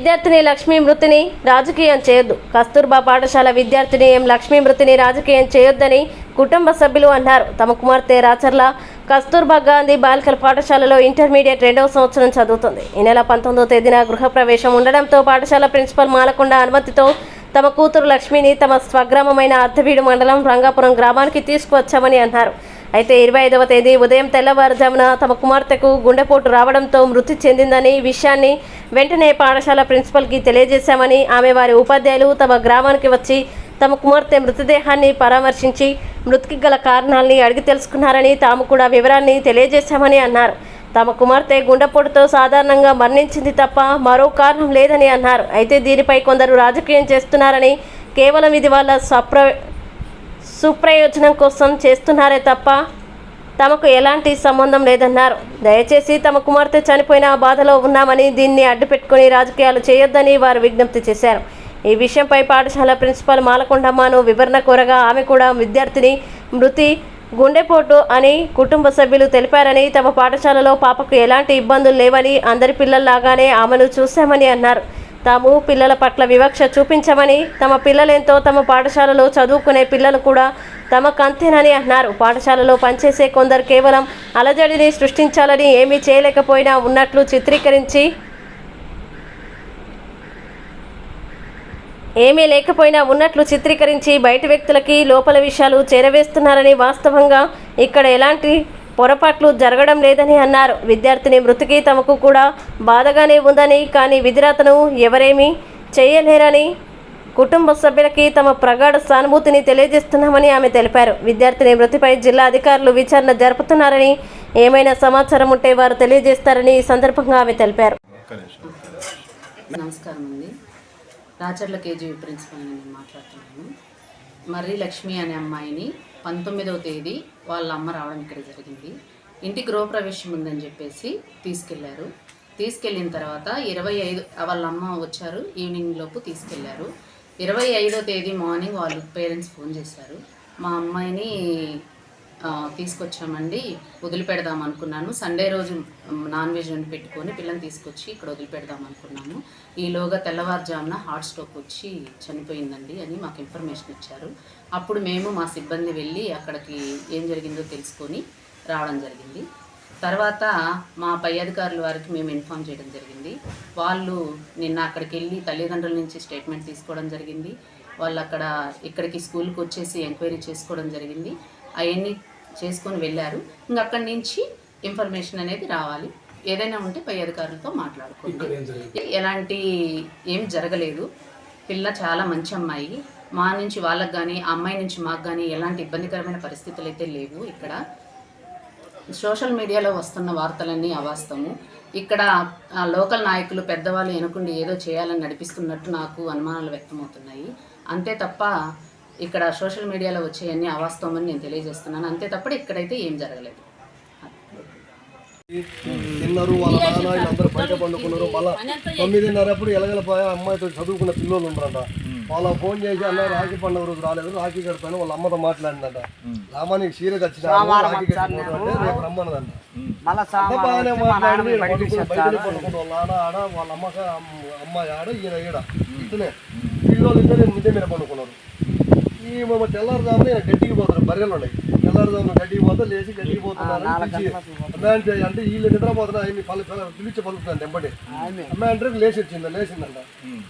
విద్యార్థిని లక్ష్మీ మృతిని రాజకీయం చేయొద్దు. కస్తూర్బా పాఠశాల విద్యార్థిని లక్ష్మీ మృతిని రాజకీయం చేయొద్దని కుటుంబ సభ్యులు అన్నారు. తమ కుమార్తె రాచర్ల కస్తూర్బా గాంధీ బాలికల పాఠశాలలో ఇంటర్మీడియట్ 2వ సంవత్సరం చదువుతుంది. ఈ నెల 19వ తేదీన గృహప్రవేశం ఉండడంతో పాఠశాల ప్రిన్సిపల్ మాలకొండ అనుమతితో తమ కూతురు లక్ష్మిని తమ స్వగ్రామమైన అర్ధవీడు మండలం రంగాపురం గ్రామానికి తీసుకువచ్చామని అన్నారు. అయితే 25వ తేదీ ఉదయం తెల్లవారుజామున తమ కుమార్తెకు గుండెపోటు రావడంతో మృతి చెందిందని విషయాన్ని వెంటనే పాఠశాల ప్రిన్సిపల్కి తెలియజేశామని, ఆమె వారి ఉపాధ్యాయులు తమ గ్రామానికి వచ్చి తమ కుమార్తె మృతదేహాన్ని పరామర్శించి మృతికి గల కారణాలని అడిగి తెలుసుకున్నారని, తాము కూడా వివరాన్ని తెలియజేశామని అన్నారు. తమ కుమార్తె గుండెపోటుతో సాధారణంగా మరణించింది తప్ప మరో కారణం లేదని అన్నారు. అయితే దీనిపై కొందరు రాజకీయం చేస్తున్నారని, కేవలం ఇది వాళ్ళ సుప్రయోజనం కోసం చేస్తున్నారే తప్ప తమకు ఎలాంటి సంబంధం లేదన్నారు. దయచేసి తమ కుమార్తె చనిపోయిన బాధలో ఉన్నామని, దీన్ని అడ్డుపెట్టుకుని రాజకీయాలు చేయొద్దని వారు విజ్ఞప్తి చేశారు. ఈ విషయంపై పాఠశాల ప్రిన్సిపల్ మాలకొండమ్మను వివరణ కోరగా ఆమె కూడా విద్యార్థిని మృతి గుండెపోటు అని కుటుంబ సభ్యులు తెలిపారని, తమ పాఠశాలలో పాపకు ఎలాంటి ఇబ్బందులు లేవని, అందరి పిల్లల్లాగానే ఆమెను చూశామని అన్నారు. తాము పిల్లల పట్ల వివక్ష చూపించమని, తమ పిల్లలేంతో తమ పాఠశాలలో చదువుకునే పిల్లలు కూడా తమకంతేనని అన్నారు. పాఠశాలలో పనిచేసే కొందరు కేవలం అలజడిని సృష్టించాలని, ఏమీ చేయలేకపోయినా ఉన్నట్లు చిత్రీకరించి బయట వ్యక్తులకి లోపల విషయాలు చేరవేస్తున్నారని, వాస్తవంగా ఇక్కడ ఎలాంటి పొరపాట్లు జరగడం లేదని అన్నారు. విద్యార్థిని మృతికి తమకు కూడా బాధగానే ఉందని, కానీ విధిరాతను ఎవరేమీ చేయలేరని, కుటుంబ సభ్యులకి తమ ప్రగాఢ సానుభూతిని తెలియజేస్తున్నామని ఆమె తెలిపారు. విద్యార్థిని మృతిపై జిల్లా అధికారులు విచారణ జరుపుతున్నారని, ఏమైనా సమాచారం ఉంటే వారు తెలియజేస్తారని ఈ సందర్భంగా ఆమె తెలిపారు. నమస్కారం అండి. రాచర్ల కేజీవి ప్రిన్సిపల్ నేను మాట్లాడుతున్నాను. మర్రి లక్ష్మి అనే అమ్మాయిని 19వ తేదీ వాళ్ళ అమ్మ రావడం ఇక్కడ జరిగింది. ఇంటి గృహప్రవేశం ఉందని చెప్పేసి తీసుకెళ్ళిన తర్వాత 25 వాళ్ళ అమ్మ వచ్చారు, ఈవినింగ్ లోపు తీసుకెళ్లారు. 25వ తేదీ మార్నింగ్ వాళ్ళు పేరెంట్స్ ఫోన్ చేశారు, మా అమ్మాయిని తీసుకొచ్చామండి, వదిలిపెడదాం అనుకున్నాను. సండే రోజు నాన్ వెజ్ వండి పెట్టుకొని పిల్లని తీసుకొచ్చి ఇక్కడ వదిలిపెడదాం అనుకున్నాము. ఈలోగా తెల్లవారుజామున హార్ట్ స్ట్రోక్ వచ్చి చనిపోయిందండి అని మాకు ఇన్ఫర్మేషన్ ఇచ్చారు. అప్పుడు మేము మా సిబ్బంది వెళ్ళి అక్కడికి ఏం జరిగిందో తెలుసుకొని రావడం జరిగింది. తర్వాత మా పై అధికారుల వారికి మేము ఇన్ఫామ్ చేయడం జరిగింది. వాళ్ళు నిన్న అక్కడికి వెళ్ళి తల్లిదండ్రుల నుంచి స్టేట్మెంట్ తీసుకోవడం జరిగింది. వాళ్ళు ఇక్కడికి స్కూల్కి వచ్చేసి ఎంక్వైరీ చేసుకోవడం జరిగింది. అవన్నీ చేసుకొని వెళ్ళారు. ఇంకా అక్కడి నుంచి ఇన్ఫర్మేషన్ అనేది రావాలి, ఏదైనా ఉంటే పై అధికారులతో మాట్లాడుకోండి. ఎలాంటి ఏం జరగలేదు. పిల్ల చాలా మంచి అమ్మాయి. మా నుంచి వాళ్ళకి కానీ అమ్మాయి నుంచి మాకు కానీ ఎలాంటి ఇబ్బందికరమైన పరిస్థితులు అయితే లేవు. ఇక్కడ సోషల్ మీడియాలో వస్తున్న వార్తలన్నీ అవాస్తవము. ఇక్కడ లోకల్ నాయకులు పెద్దవాళ్ళు ఎనుకుండి ఏదో చేయాలని నడిపిస్తున్నట్టు నాకు అనుమానాలు వ్యక్తమవుతున్నాయి. అంతే తప్ప ఇక్కడ సోషల్ మీడియాలో వచ్చేవన్నీ అవాస్తవం అని నేను తెలియజేస్తున్నాను. అంతే తప్ప ఇక్కడైతే ఏం జరగలేదు. తిన్నారు, వాళ్ళ నాన్న అందరూ బయట పండుకున్నారు. మళ్ళీ 9:30 ఎలగలపోయా అమ్మాయితో చదువుకున్న పిల్లలు ఉన్నారంట. వాళ్ళ ఫోన్ చేసి అన్న రాఖీ పండుగ రోజు రాలేదు, రాఖీ కడతాను వాళ్ళ అమ్మతో మాట్లాడిందంట. రామానికి చీర కచ్చిన రాఖీ కట్టుకుంటే రేపు రమ్మన్నదంట. బాగానే మాట్లాడి బయట పండుకున్న వాళ్ళ ఆడ వాళ్ళ అమ్మాయి ఆడ ఈయన ఈడ ఇట్లనే పిల్లలు ఇద్దరు మిద్దె మీద పండుకున్నారు. ఈ తెల్లారుజామున గడ్డికి పోతారు, బర్రెలు ఉన్నాయి. తెల్లారుజామున గడ్డికి పోతా లేచి గడ్డికి పోతున్నారు. అంటే వీళ్ళు నిద్రపోతున్నారు, పిలిచి పలుకుతుంది ఎంబడి. అమ్మాయి అంటే లేచిందంట.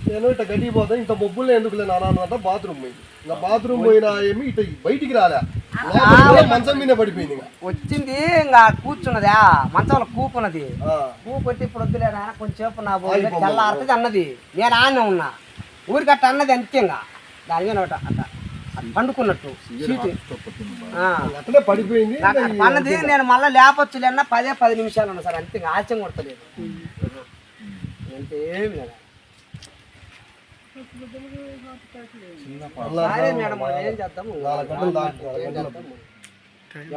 నేను ఇట్లా గడ్డికి పోతాను, ఇంత బొబ్బుల్లో ఎందుకు లేని అనంట. బాత్రూమ్ పోయింది. ఇంకా బాత్రూమ్ పోయినా ఏమి ఇట్లా బయటికి రాలే, మంచం మీద పడిపోయింది. వచ్చింది ఇంకా కూర్చున్నదా మంచంలో కూకున్నది. కూకొట్టి ఇప్పుడు వద్దులేనా కొంచెంసేపు నా తెల్లారుతుంది అన్నది. నేను ఆనే ఉన్నా ఊరికట్ట అన్నది అంతే. ఇంకా దాని మీద అట్ట పండుకున్నట్టు పడిపోయింది అన్నది. నేను మళ్ళీ లేపొచ్చులే అన్న 10 నిమిషాలు ఉన్నా సార్, అంతే. ఆలస్యం కొడతలేదు అంతేమి లేదా. మేడం ఏం చేద్దాము,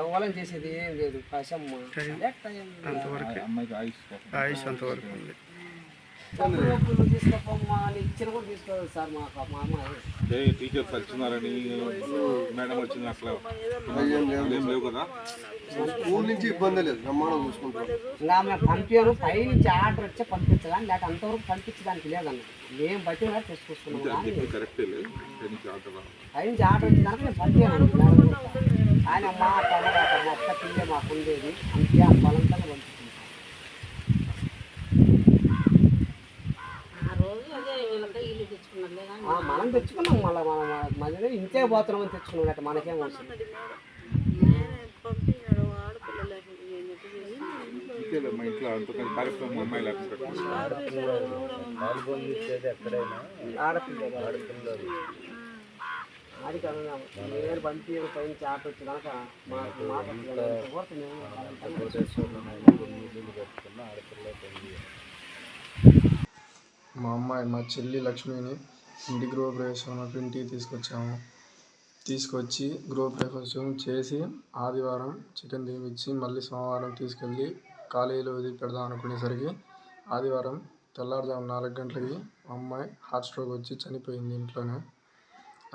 ఎవరం చేసేది ఏం లేదు. డబ్బులు తీసుకోమ్మా అని ఇచ్చిన కూడా తీసుకోలేదు సార్ మా అమ్మాయి. టీచర్స్ వచ్చినారని మేడం వచ్చింది అట్లా ఏం లేవు కదా. స్కూల్ నుంచి ఇబ్బంది లేదు, బ్రహ్మాండం చూసుకుంటాం. ఇంకా ఆమె పంపాను, పై నుంచి ఆర్డర్ వచ్చే పంపించగాని లేక అంతవరకు పంపించడానికి లేదన్న. మేము బట్టి తీసుకొస్తున్నాం కరెక్టే లేదు. పై నుంచి ఆర్డర్ వచ్చిన దానికి నేను పంపాను. ఆయన మా మొత్తం పిల్లే మాకు ఉండేది అంతే ఆ బలంతా పంపిస్తుంది. మనం తెచ్చుకున్నాం, మళ్ళీ మన ఇంతే పోతున్నామని తెచ్చుకున్నాం లేక మనకేం అవసరం. మా ఇంట్లో అంత కార్యక్రమం అమ్మాయిలు అది కాదు నేను పంపి పైన చాట్ వచ్చి కనుక మా అమ్మాయి మా చెల్లి లక్ష్మిని ఇంటి గృహప్రవేశం ఇంటికి తీసుకొచ్చి గృహప్రవేశం చేసి ఆదివారం చికెన్ తినిపించి మళ్ళీ సోమవారం తీసుకెళ్ళి కాలేజీలో వదిలిపెడదాం అనుకునేసరికి ఆదివారం తెల్లారుజాము 4 గంటలకి మా అమ్మాయి హార్ట్ స్ట్రోక్ వచ్చి చనిపోయింది ఇంట్లోనే.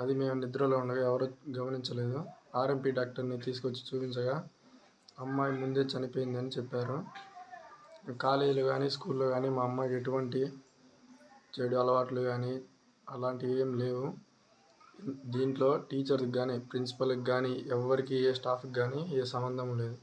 అది మేము నిద్రలో ఉండగా ఎవరు గమనించలేదు. ఆర్ఎంపీ డాక్టర్ని తీసుకొచ్చి చూపించగా అమ్మాయి ముందే చనిపోయిందని చెప్పారు. కాలేజీలో కానీ స్కూల్లో కానీ మా అమ్మాయికి ఎటువంటి చెడు అలవాట్లు కానీ అలాంటివి ఏం లేవు. దీంట్లో టీచర్కి కానీ ప్రిన్సిపల్కి కానీ ఎవరికి ఏ స్టాఫ్కి కానీ ఏ సంబంధం లేదు.